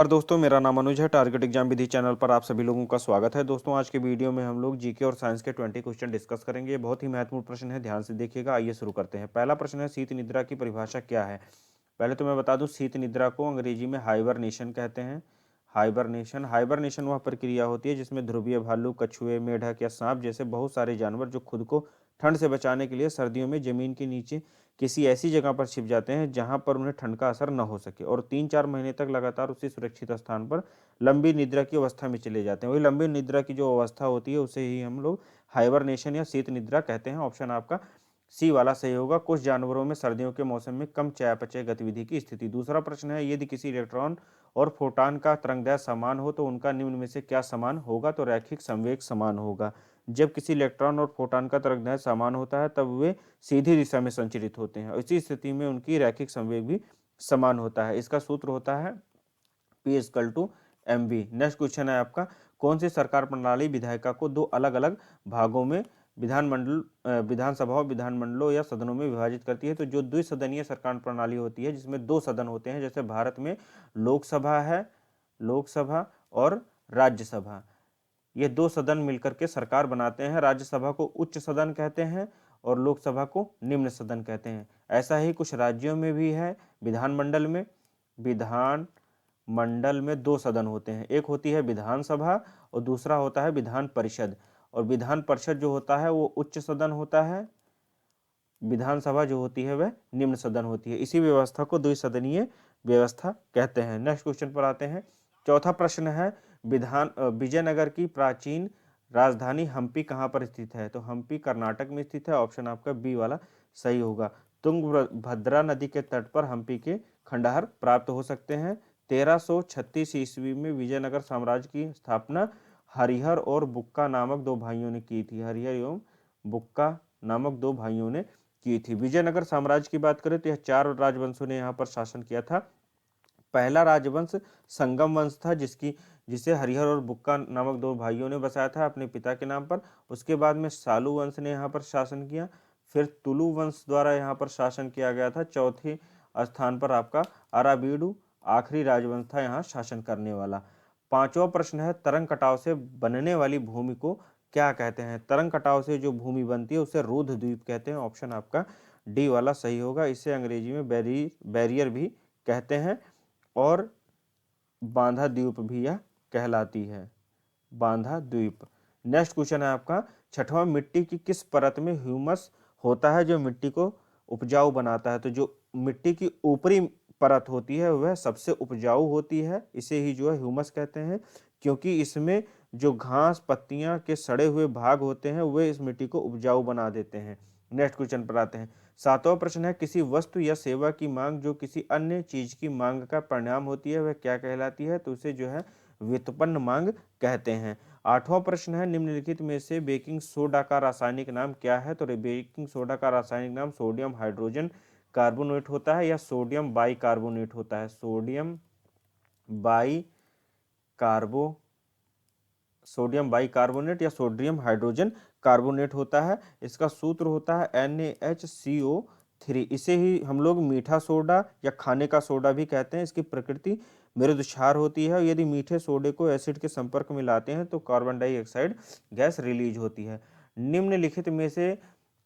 और दोस्तों, मेरा नाम अनुज है। टारगेट एग्जाम विधि चैनल पर आप सभी लोगों का स्वागत है। दोस्तों, आज के वीडियो में हम लोग जीके और साइंस के 20 क्वेश्चन डिस्कस करेंगे। ये बहुत ही महत्वपूर्ण प्रश्न है, ध्यान से देखिएगा। आइए शुरू करते हैं। पहला प्रश्न है, शीत निद्रा की परिभाषा क्या है। पहले तो मैं बता दूं, शीत निद्रा को अंग्रेजी में हाइबरनेशन कहते हैं। हाइबरनेशन हाइबरनेशन वह प्रक्रिया होती है जिसमें ध्रुवीय भालू, कछुए, मेढक या सांप जैसे बहुत सारे जानवर जो खुद को ठंड से बचाने के लिए सर्दियों में जमीन के नीचे किसी ऐसी जगह पर छिप जाते हैं जहां पर उन्हें ठंड का असर न हो सके, और 3-4 महीने तक लगातार उसी सुरक्षित स्थान पर लंबी निद्रा की अवस्था में चले जाते हैं। वही लंबी निद्रा की जो अवस्था होती है उसे ही हम लोग हाइबरनेशन या शीत निद्रा कहते हैं। ऑप्शन आपका सी वाला सही होगा। कुछ जानवरों में सर्दियों के मौसम में कम चयापचय गतिविधि की स्थिति। दूसरा प्रश्न है, यदि किसी इलेक्ट्रॉन और फोटॉन का तरंगदैर्घ्य समान हो तो उनका निम्न में से क्या समान होगा। तो रैखिक संवेग समान होगा। जब किसी इलेक्ट्रॉन और फोटॉन का तरंगदैर्घ्य समान होता है तब वे सीधी दिशा में संचरित होते हैं, इसी स्थिति में उनकी रैखिक संवेग भी समान होता है। इसका सूत्र होता है P=mv। नेक्स्ट क्वेश्चन है आपका, कौन सी सरकार प्रणाली विधायिका को दो अलग अलग भागों में विधानसभा और विधानमंडलों या सदनों में विभाजित करती है। तो जो द्विसदनीय सरकार प्रणाली होती है जिसमें दो सदन होते हैं, जैसे भारत में लोकसभा है, लोकसभा और राज्यसभा, ये दो सदन मिलकर के सरकार बनाते हैं। राज्यसभा को उच्च सदन कहते हैं और लोकसभा को निम्न सदन कहते हैं। ऐसा ही कुछ राज्यों में भी है। विधान मंडल में दो सदन होते हैं, एक होती है विधानसभा और दूसरा होता है विधान परिषद। और विधान परिषद जो होता है वो उच्च सदन होता है, विधानसभा जो होती है वह निम्न सदन होती है। इसी व्यवस्था को द्विसदनीय व्यवस्था कहते हैं। नेक्स्ट क्वेश्चन पर आते हैं। चौथा प्रश्न है, विजयनगर की प्राचीन राजधानी हम्पी कहाँ पर स्थित है। तो हम्पी कर्नाटक में स्थित है। ऑप्शन आपका बी वाला सही होगा। तुंगभद्रा नदी के तट पर हम्पी के खंडहर प्राप्त हो सकते हैं। 1336 ईस्वी में विजयनगर साम्राज्य की स्थापना हरिहर और बुक्का नामक दो भाइयों ने की थी। हरिहर एवं बुक्का नामक दो भाइयों ने की थी। विजयनगर साम्राज्य की बात करें तो यह 4 राजवंशों ने यहाँ पर शासन किया था। पहला राजवंश संगम वंश था, जिसे हरिहर और बुक्का नामक दो भाइयों ने बसाया था अपने पिता के नाम पर। उसके बाद में सालू वंश ने यहाँ पर शासन किया। फिर तुलु वंश द्वारा यहाँ पर शासन किया गया था। चौथे स्थान पर आपका अराबीडु आखिरी राजवंश था यहाँ शासन करने वाला। पांचवा प्रश्न है, तरंग कटाव से बनने वाली भूमि को क्या कहते हैं। तरंग कटाव से जो भूमि बनती है उसे रुद्र द्वीप कहते हैं। ऑप्शन आपका डी वाला सही होगा। इसे अंग्रेजी में बैरियर भी कहते हैं और बांधा द्वीप भी यह कहलाती है, बांधा द्वीप। नेक्स्ट क्वेश्चन है आपका छठवां, मिट्टी की किस परत में ह्यूमस होता है जो मिट्टी को उपजाऊ बनाता है। तो जो मिट्टी की ऊपरी परत होती है वह सबसे उपजाऊ होती है, इसे ही जो है ह्यूमस कहते हैं, क्योंकि इसमें जो घास पत्तियां के सड़े हुए भाग होते हैं वे इस मिट्टी को उपजाऊ बना देते हैं। नेक्स्ट क्वेश्चन पर आते हैं। सातवां प्रश्न है, किसी वस्तु या सेवा की मांग जो किसी अन्य चीज की मांग का परिणाम होती है वह क्या कहलाती है। तो उसे जो है व्युत्पन्न मांग कहते हैं। आठवां प्रश्न है, निम्नलिखित में से बेकिंग सोडा का रासायनिक नाम क्या है। तो बेकिंग सोडा का रासायनिक नाम सोडियम हाइड्रोजन कार्बोनेट होता है या सोडियम बाई कार्बोनेट होता है। बाई कार्बो सोडियम बाई कार्बोनेट या सोडियम हाइड्रोजन कार्बोनेट होता है। इसका सूत्र होता है NaHCO3। इसे ही हम लोग मीठा सोडा या खाने का सोडा भी कहते हैं। इसकी प्रकृति मृदु क्षार होती है। यदि मीठे सोडे को एसिड के संपर्क में लाते हैं तो कार्बन डाइऑक्साइड गैस रिलीज होती है। निम्नलिखित में से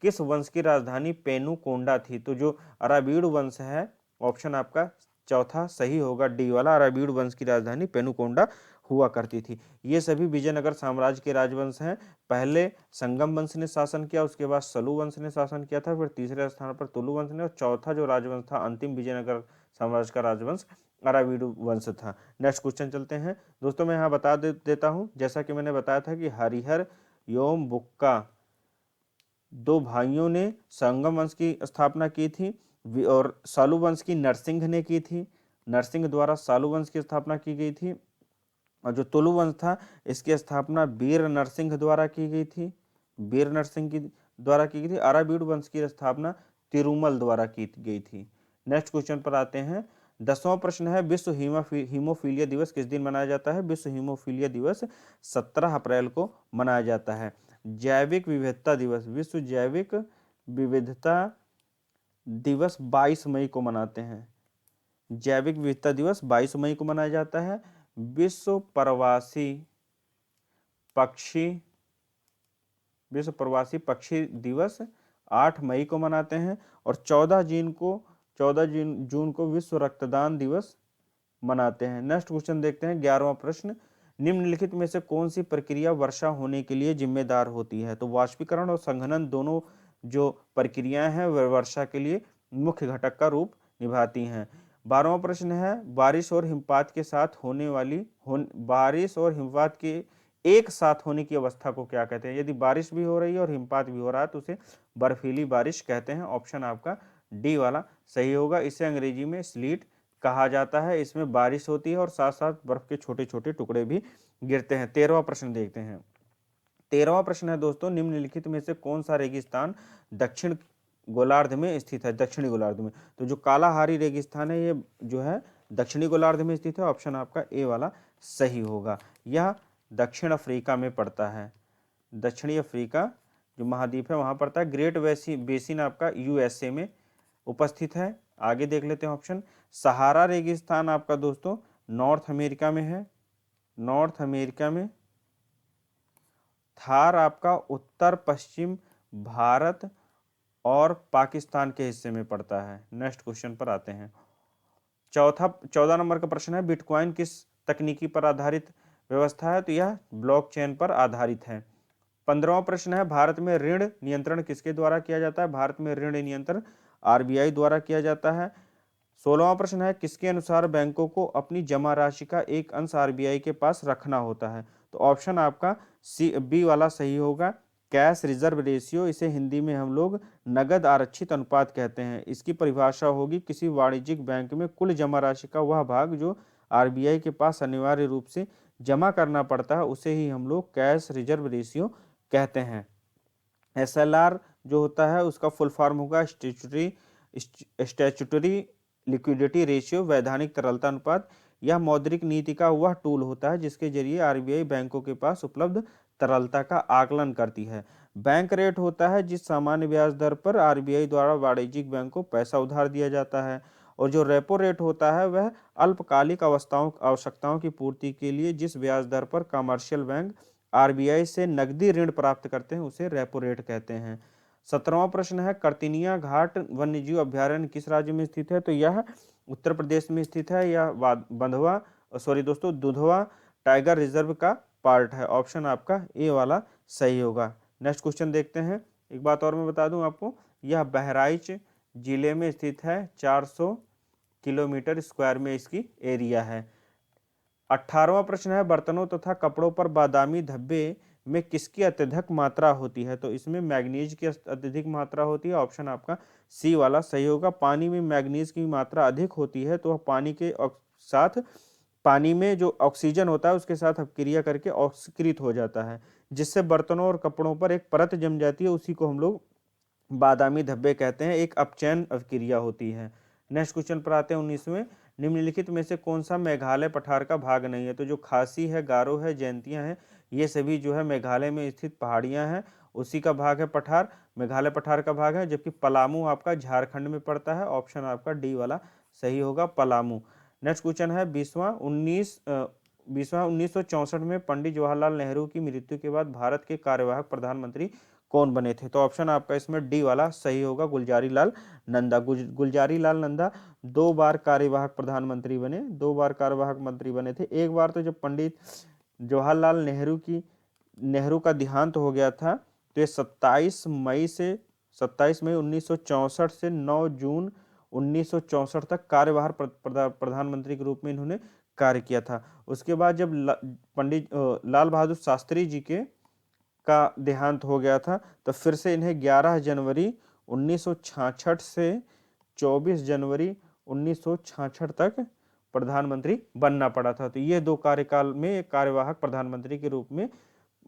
किस वंश की राजधानी पेनुकोंडा थी। तो जो अराबीड वंश है, ऑप्शन आपका चौथा सही होगा, डी वाला। अराबीड वंश की राजधानी पेनुकोंडा हुआ करती थी। ये सभी विजयनगर साम्राज्य के राजवंश हैं। पहले संगम वंश ने शासन किया, उसके बाद सलू वंश ने शासन किया था, फिर तीसरे स्थान पर तुलु वंश ने, और चौथा जो राजवंश था अंतिम विजयनगर साम्राज्य का राजवंश अराबीडु वंश था। नेक्स्ट क्वेश्चन चलते हैं। दोस्तों, मैं यहाँ बता देता हूँ, जैसा कि मैंने बताया था कि हरिहर एवं बुक्का दो भाइयों ने संगम वंश की स्थापना की थी और सालू वंश की नरसिंह ने की थी। नरसिंह द्वारा सालू वंश की स्थापना की गई थी। और जो तुलु वंश था इसकी स्थापना वीर नरसिंह द्वारा की गई थी, वीर नरसिंह की द्वारा की गई थी। अराबीड वंश की स्थापना तिरुमल द्वारा की गई थी। नेक्स्ट क्वेश्चन पर आते हैं। 10वां प्रश्न है, विश्व हीमोफीलिया दिवस किस दिन मनाया जाता है। विश्व हीमोफीलिया दिवस 17 अप्रैल को मनाया जाता है। जैविक विविधता दिवस, विश्व जैविक विविधता दिवस 22 मई को मनाते हैं। जैविक विविधता दिवस 22 मई को मनाया जाता है। विश्व प्रवासी पक्षी दिवस 8 मई को मनाते हैं। और 14 जून को विश्व रक्तदान दिवस मनाते हैं। नेक्स्ट क्वेश्चन देखते हैं 11वां प्रश्न, निम्नलिखित में से कौन सी प्रक्रिया वर्षा होने के लिए जिम्मेदार होती है? तो वाष्पीकरण और संघनन दोनों जो प्रक्रियाएं हैं वह वर्षा के लिए मुख्य घटक का रूप निभाती हैं। 12वां प्रश्न है, बारिश और हिमपात के एक साथ होने की अवस्था को क्या कहते हैं? यदि बारिश भी हो रही है और हिमपात भी हो रहा है तो उसे बर्फीली बारिश कहते हैं। ऑप्शन आपका डी वाला सही होगा। इसे अंग्रेजी में स्लीट कहा जाता है। इसमें बारिश होती है और साथ साथ बर्फ के छोटे छोटे टुकड़े भी गिरते हैं। 13वां प्रश्न देखते हैं। 13वां प्रश्न है दोस्तों, निम्नलिखित में से कौन सा रेगिस्तान दक्षिण गोलार्ध में स्थित है? दक्षिणी गोलार्ध में। तो जो कालाहारी रेगिस्तान है ये जो है दक्षिणी गोलार्ध में स्थित है। ऑप्शन आपका ए वाला सही होगा। यह दक्षिण अफ्रीका में पड़ता है। दक्षिणी अफ्रीका जो महाद्वीप है वहां पड़ता है। ग्रेट बेसिन आपका यूएसए में उपस्थित है। आगे देख लेते हैं ऑप्शन। सहारा रेगिस्तान आपका दोस्तों नॉर्थ अमेरिका में है। नॉर्थ अमेरिका में। थार आपका उत्तर पश्चिम भारत और पाकिस्तान के हिस्से में पड़ता है। नेक्स्ट क्वेश्चन पर आते हैं। 14 नंबर का प्रश्न है, बिटकॉइन किस तकनीकी पर आधारित व्यवस्था है? तो यह ब्लॉकचेन पर आधारित है। 15वां प्रश्न है, भारत में ऋण नियंत्रण किसके द्वारा किया जाता है? भारत में ऋण नियंत्रण आरबीआई द्वारा किया जाता है। 16वां प्रश्न है, किसके अनुसार बैंकों को अपनी जमा राशि का एक अंश आरबीआई के पास रखना होता है? तो ऑप्शन आपका बी वाला सही होगा। कैश रिजर्व रेशियो, इसे हिंदी में हम लोग नगद आरक्षित अनुपात कहते हैं। इसकी परिभाषा होगी किसी वाणिज्यिक बैंक में कुल जमा राशि का वह भाग जो आरबीआई के पास अनिवार्य रूप से जमा करना पड़ता है, उसे ही हम लोग कैश रिजर्व रेशियो कहते हैं। एसएलआर जो होता है उसका फुल फॉर्म होगा स्टैट्यूटरी लिक्विडिटी रेशियो, वैधानिक तरलता अनुपात। यह मौद्रिक नीति का वह टूल होता है जिसके जरिए आरबीआई बैंकों के पास उपलब्ध तरलता का आकलन करती है। बैंक रेट होता है जिस सामान्य ब्याज दर पर आरबीआई द्वारा वाणिज्यिक बैंक को पैसा उधार दिया जाता है। और जो रेपो रेट होता है वह अल्पकालिक आवश्यकताओं की पूर्ति के लिए जिस ब्याज दर पर कमर्शियल बैंक आरबीआई से नकदी ऋण प्राप्त करते हैं उसे रेपो रेट कहते हैं। 17वां प्रश्न है, कर्तिनिया घाट वन्यजीव अभ्यारण्य किस राज्य में स्थित है? तो यह उत्तर प्रदेश में स्थित है। यह दुधवा टाइगर रिजर्व का पार्ट है। ऑप्शन आपका ए वाला सही होगा। नेक्स्ट क्वेश्चन देखते हैं। एक बात और मैं बता दूं आपको, यह बहराइच जिले में स्थित है। 400 किलोमीटर स्क्वायर में इसकी एरिया है। 18वां प्रश्न है, बर्तनों तथा कपड़ों पर बादामी धब्बे में किसकी अत्यधिक मात्रा होती है? तो इसमें मैग्नीज की अत्यधिक मात्रा होती है। ऑप्शन आपका सी वाला सही होगा। पानी में मैग्नीज की मात्रा अधिक होती है तो वह पानी में जो ऑक्सीजन होता है उसके साथ अपक्रिया करके ऑक्सीकृत हो जाता है, जिससे बर्तनों और कपड़ों पर एक परत जम जाती है। उसी को हम लोग बादामी धब्बे कहते हैं। एक अपचयन अभिक्रिया होती है। नेक्स्ट क्वेश्चन पर आते हैं 19वें, निम्नलिखित में से कौन सा मेघालय पठार का भाग नहीं है? तो जो खासी है, गारो है, जयंतियां हैं, ये सभी जो है मेघालय में स्थित पहाड़ियां हैं, उसी का भाग है पठार, मेघालय पठार का भाग है। जबकि पलामू आपका झारखंड में पड़ता है। ऑप्शन आपका डी वाला सही होगा, पलामू। नेक्स्ट क्वेश्चन है 20वां 1964 में पंडित जवाहरलाल नेहरू की मृत्यु के बाद भारत के कार्यवाहक प्रधानमंत्री कौन बने थे? तो ऑप्शन आपका इसमें डी वाला सही होगा, गुलजारी लाल नंदा। गुलजारी लाल नंदा 2 बार कार्यवाहक प्रधानमंत्री बने, 2 बार कार्यवाहक मंत्री बने थे। एक बार तो जब पंडित जवाहरलाल नेहरू का देहांत हो गया था तो ये 27 मई 1964 से 9 जून 1964 तक कार्यवाहक प्रधानमंत्री के रूप में इन्होंने कार्य किया था। उसके बाद जब पंडित लाल बहादुर शास्त्री जी का देहांत हो गया था तो फिर से इन्हें 11 जनवरी 1966 से 24 जनवरी 1966 तक प्रधानमंत्री बनना पड़ा था। तो ये 2 कार्यकाल में कार्यवाहक प्रधानमंत्री के रूप में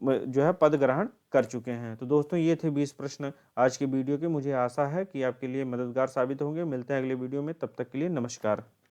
जो है पद ग्रहण कर चुके हैं। तो दोस्तों ये थे 20 प्रश्न आज के वीडियो के। मुझे आशा है कि आपके लिए मददगार साबित होंगे। मिलते हैं अगले वीडियो में, तब तक के लिए नमस्कार।